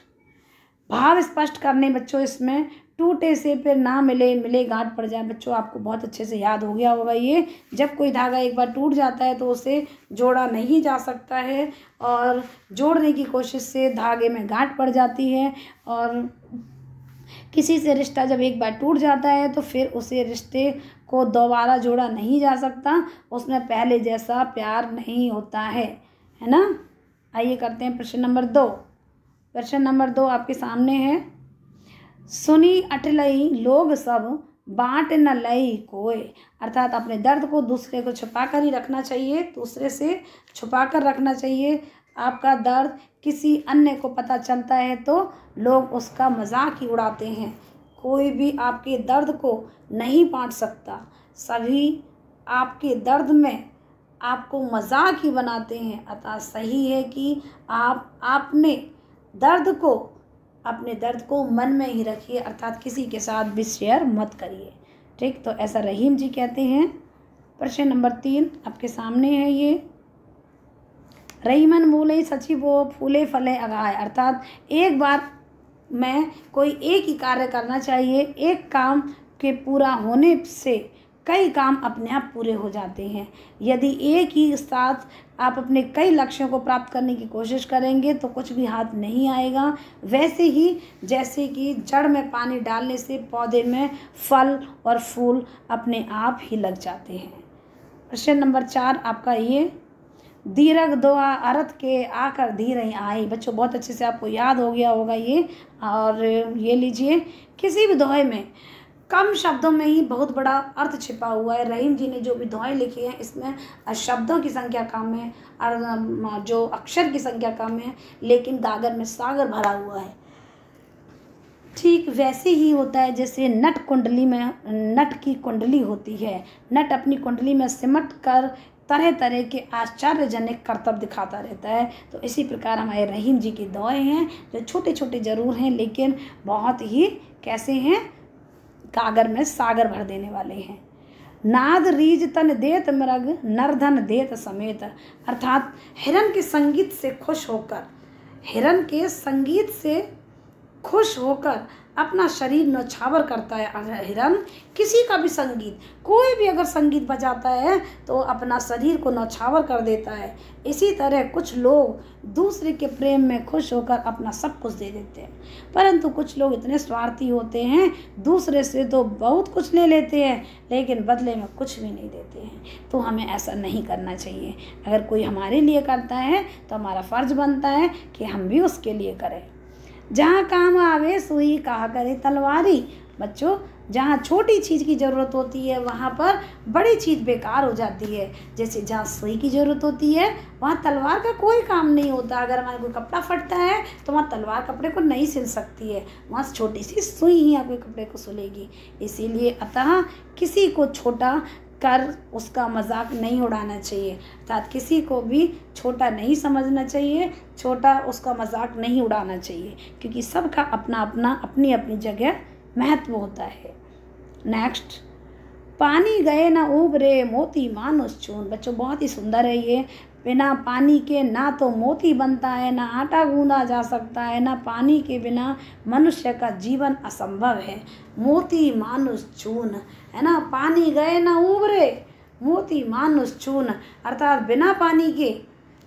भाव स्पष्ट करने बच्चों, इसमें टूटे से फिर ना मिले, मिले गांठ पड़ जाए। बच्चों आपको बहुत अच्छे से याद हो गया होगा ये, जब कोई धागा एक बार टूट जाता है तो उसे जोड़ा नहीं जा सकता है, और जोड़ने की कोशिश से धागे में गांठ पड़ जाती है। और किसी से रिश्ता जब एक बार टूट जाता है तो फिर उसे रिश्ते को दोबारा जोड़ा नहीं जा सकता, उसमें पहले जैसा प्यार नहीं होता है ना। आइए करते हैं प्रश्न नंबर 2। प्रश्न नंबर 2 आपके सामने है। सुनी अटलई लोग सब बांट न लई कोय, अर्थात अपने दर्द को दूसरे को छुपा कर ही रखना चाहिए, दूसरे से छुपा कर रखना चाहिए। आपका दर्द किसी अन्य को पता चलता है तो लोग उसका मजाक ही उड़ाते हैं। कोई भी आपके दर्द को नहीं बांट सकता, सभी आपके दर्द में आपको मजाक ही बनाते हैं। अतः सही है कि आप अपने दर्द को मन में ही रखिए, अर्थात किसी के साथ भी शेयर मत करिए। ठीक, तो ऐसा रहीम जी कहते हैं। प्रश्न नंबर 3 आपके सामने है ये। रहीमन बोले सची वो फूले फले अगाए, अर्थात एक बार में कोई एक ही कार्य करना चाहिए। एक काम के पूरा होने से कई काम अपने आप पूरे हो जाते हैं। यदि एक ही साथ आप अपने कई लक्ष्यों को प्राप्त करने की कोशिश करेंगे तो कुछ भी हाथ नहीं आएगा। वैसे ही जैसे कि जड़ में पानी डालने से पौधे में फल और फूल अपने आप ही लग जाते हैं। प्रश्न नंबर 4 आपका ये। दीर्घ दोहा अर्थ के आकर धीरे आई। बच्चों बहुत अच्छे से आपको याद हो गया होगा ये। और ये लीजिए, किसी भी दोहे में कम शब्दों में ही बहुत बड़ा अर्थ छिपा हुआ है। रहीम जी ने जो भी दोहे लिखी हैं इसमें शब्दों की संख्या कम है और जो अक्षर की संख्या कम है, लेकिन गागर में सागर भरा हुआ है। ठीक वैसे ही होता है जैसे नट की कुंडली होती है। नट अपनी कुंडली में सिमट कर तरह तरह के आश्चर्यजनक करतब दिखाता रहता है। तो इसी प्रकार हमारे रहीम जी के दोहे हैं जो छोटे छोटे ज़रूर हैं लेकिन बहुत ही कैसे हैं, गागर में सागर भर देने वाले हैं। नाद रीज तन देत मृग नरधन देत समेत, अर्थात हिरन के संगीत से खुश होकर अपना शरीर नौछावर करता है। हिरन किसी का भी संगीत, कोई भी अगर संगीत बजाता है तो अपना शरीर को नौछावर कर देता है। इसी तरह कुछ लोग दूसरे के प्रेम में खुश होकर अपना सब कुछ दे देते हैं, परंतु कुछ लोग इतने स्वार्थी होते हैं, दूसरे से तो बहुत कुछ ले लेते हैं लेकिन बदले में कुछ भी नहीं देते हैं। तो हमें ऐसा नहीं करना चाहिए। अगर कोई हमारे लिए करता है तो हमारा फ़र्ज बनता है कि हम भी उसके लिए करें। जहाँ काम आवे सुई कहा करे तलवारी। बच्चों जहाँ छोटी चीज़ की ज़रूरत होती है वहाँ पर बड़ी चीज़ बेकार हो जाती है। जैसे जहाँ सुई की ज़रूरत होती है वहाँ तलवार का कोई काम नहीं होता। अगर हमारा कोई कपड़ा फटता है तो वहाँ तलवार कपड़े को नहीं सिल सकती है, वहाँ छोटी सी सुई ही आपके कपड़े को सिलेगी। इसीलिए अतः किसी को छोटा कर उसका मजाक नहीं उड़ाना चाहिए, अर्थात किसी को भी छोटा नहीं समझना चाहिए, छोटा उसका मजाक नहीं उड़ाना चाहिए, क्योंकि सबका अपना अपना अपनी अपनी जगह महत्व होता है। नेक्स्ट, पानी गए न उबरे मोती मानुष चूर्ण। बच्चों बहुत ही सुंदर है ये। बिना पानी के ना तो मोती बनता है, ना आटा गूंदा जा सकता है, ना पानी के बिना मनुष्य का जीवन असंभव है। मोती मानुष चून, है ना, पानी गए ना उबरे, मोती मानुष चून, अर्थात बिना पानी के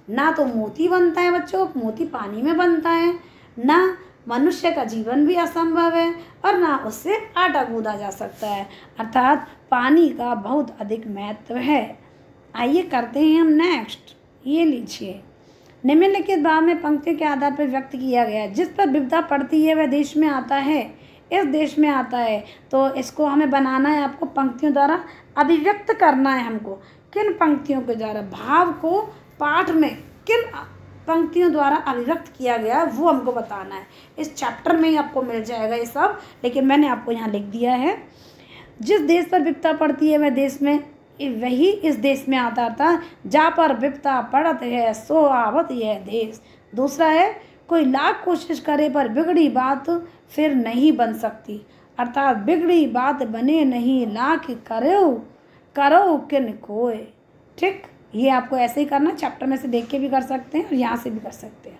ना तो मोती बनता है बच्चों, मोती पानी में बनता है, ना मनुष्य का जीवन भी असंभव है और ना उससे आटा गूंदा जा सकता है, अर्थात पानी का बहुत अधिक महत्व है। आइए करते हैं हम नेक्स्ट। ये लीजिए, निम्नलिखित भाव में पंक्तियों के आधार पर व्यक्त किया गया है। जिस पर विपदा पड़ती है वह देश में आता है, इस देश में आता है। तो इसको हमें बनाना है, आपको पंक्तियों द्वारा अभिव्यक्त करना है। हमको किन पंक्तियों के द्वारा, भाव को पाठ में किन पंक्तियों द्वारा अभिव्यक्त किया गया वो हमको बताना है। इस चैप्टर में ही आपको मिल जाएगा ये सब, लेकिन मैंने आपको यहाँ लिख दिया है। जिस देश पर विपदा पड़ती है वह देश में, वही इस देश में आता था। जा पर विपदा पड़त है सो आवत यह देश। दूसरा है, कोई लाख कोशिश करे पर बिगड़ी बात फिर नहीं बन सकती, अर्थात बिगड़ी बात बने नहीं, लाख करो करो किन कोय। ठीक, ये आपको ऐसे ही करना, चैप्टर में से देख के भी कर सकते हैं और यहाँ से भी कर सकते हैं।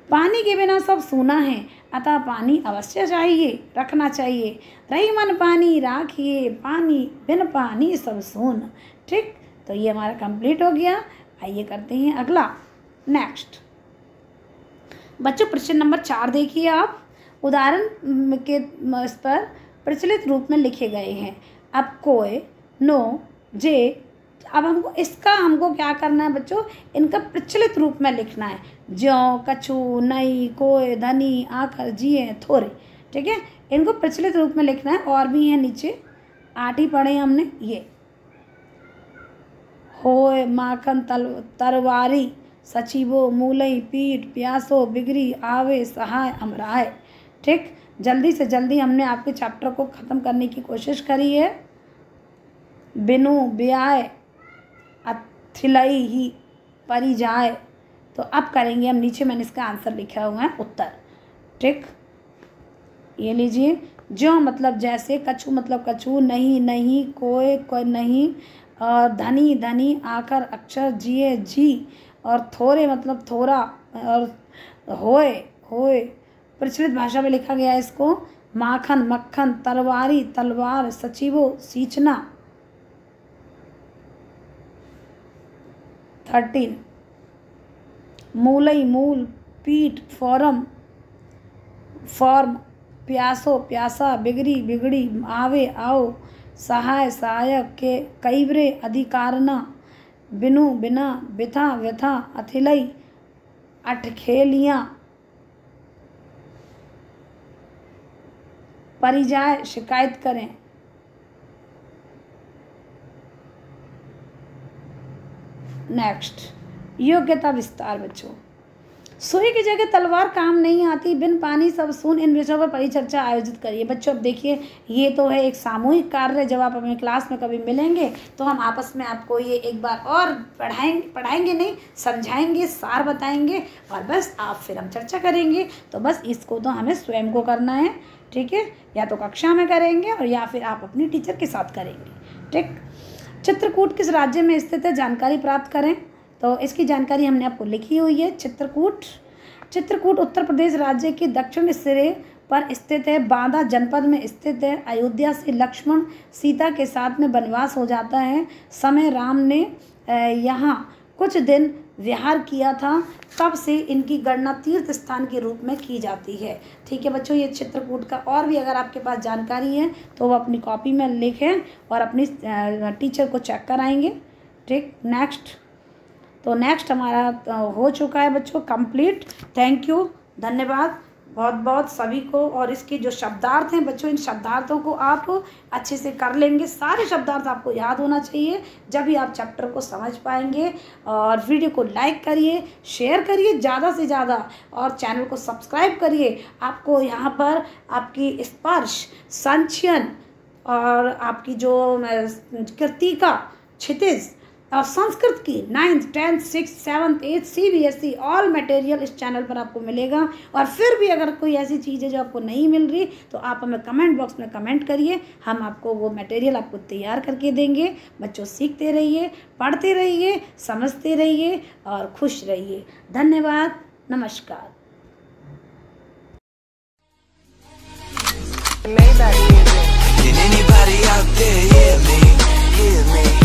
पानी के बिना सब सूना है, अतः पानी अवश्य चाहिए, रखना चाहिए। रही मन पानी राखिए, पानी बिन पानी सब सून। ठीक, तो ये हमारा कंप्लीट हो गया। आइए करते हैं अगला नेक्स्ट। बच्चों प्रश्न नंबर 4 देखिए आप, उदाहरण के इस पर प्रचलित रूप में लिखे गए हैं। अब कोय, नो, जे, अब हमको क्या करना है बच्चों, इनका प्रचलित रूप में लिखना है। ज्यों, कछु, नई, कोय, धनी, आखर, जिए, थोरे। ठीक है, इनको प्रचलित रूप में लिखना है। और भी है नीचे 8 ही पढ़े हमने। ये होय, माखन, तरवारी, सचिवो, मूलई, पीठ, प्यासो, बिगड़ी, आवे, सहाय, अमराय। ठीक, जल्दी से जल्दी हमने आपके चैप्टर को ख़त्म करने की कोशिश करी है। बिनु, ब्याय, अथिलई ही, परी जाए। तो अब करेंगे हम, नीचे मैंने इसका आंसर लिखा हुआ है, उत्तर। ठीक, ये लीजिए। जो मतलब जैसे, कछु मतलब कछु, नहीं नहीं, कोय कोई नहीं, और धनी धनी, आकर अक्षर, जिए जी, और थोरे मतलब थोड़ा, और होए होए। प्रचलित भाषा में लिखा गया है इसको। माखन मक्खन, तलवारी तलवार, सचिवो सींचना। 13 मूलई मूल, पीठ फॉर्म फॉर्म, प्यासो प्यासा, बिगड़ी बिगड़ी, आवे आओ, सहाय सहायक, के कईवरे अधिकारना, बिनु बिना, बिथा व्यथा, अथिलई अटखेलियाँ, परिजाय शिकायत करें। नेक्स्ट, योग्यता विस्तार। बच्चों, सुई की जगह तलवार काम नहीं आती, बिन पानी सब सून, इन विषयों पर परिचर्चा आयोजित करिए। बच्चों अब देखिए, ये तो है एक सामूहिक कार्य। जब आप अपनी क्लास में कभी मिलेंगे तो हम आपस में आपको ये एक बार और पढ़ाएंगे नहीं, समझाएंगे, सार बताएंगे, और बस आप फिर हम चर्चा करेंगे। तो बस इसको तो हमें स्वयं को करना है। ठीक है, या तो कक्षा में करेंगे और या फिर आप अपनी टीचर के साथ करेंगे। ठीक, चित्रकूट किस राज्य में स्थित है, जानकारी प्राप्त करें। तो इसकी जानकारी हमने आपको लिखी हुई है। चित्रकूट उत्तर प्रदेश राज्य के दक्षिण सिरे पर स्थित है, बांदा जनपद में स्थित है। अयोध्या से लक्ष्मण सीता के साथ में वनवास हो जाता है। समय राम ने यहाँ कुछ दिन विहार किया था, तब से इनकी गणना तीर्थ स्थान के रूप में की जाती है। ठीक है बच्चों, ये चित्रकूट का और भी अगर आपके पास जानकारी है तो वो अपनी कॉपी में लिखें और अपनी टीचर को चेक कराएंगे। ठीक, नेक्स्ट। तो नेक्स्ट हमारा हो चुका है बच्चों कंप्लीट। थैंक यू, धन्यवाद बहुत बहुत सभी को। और इसके जो शब्दार्थ हैं बच्चों, इन शब्दार्थों को आप अच्छे से कर लेंगे। सारे शब्दार्थ आपको याद होना चाहिए, जब भी आप चैप्टर को समझ पाएंगे। और वीडियो को लाइक करिए, शेयर करिए ज़्यादा से ज़्यादा, और चैनल को सब्सक्राइब करिए। आपको यहाँ पर आपकी स्पर्श, संचयन और आपकी जो कृतिका, क्षितिज और संस्कृत की 9th 10th 6th 7th 8th CBSE all material इस चैनल पर आपको मिलेगा। और फिर भी अगर कोई ऐसी चीज़ है जो आपको नहीं मिल रही तो आप हमें कमेंट बॉक्स में कमेंट करिए, हम आपको वो मटेरियल आपको तैयार करके देंगे। बच्चों सीखते रहिए, पढ़ते रहिए, समझते रहिए और खुश रहिए। धन्यवाद, नमस्कार। Can anybody out there hear me? Hear me?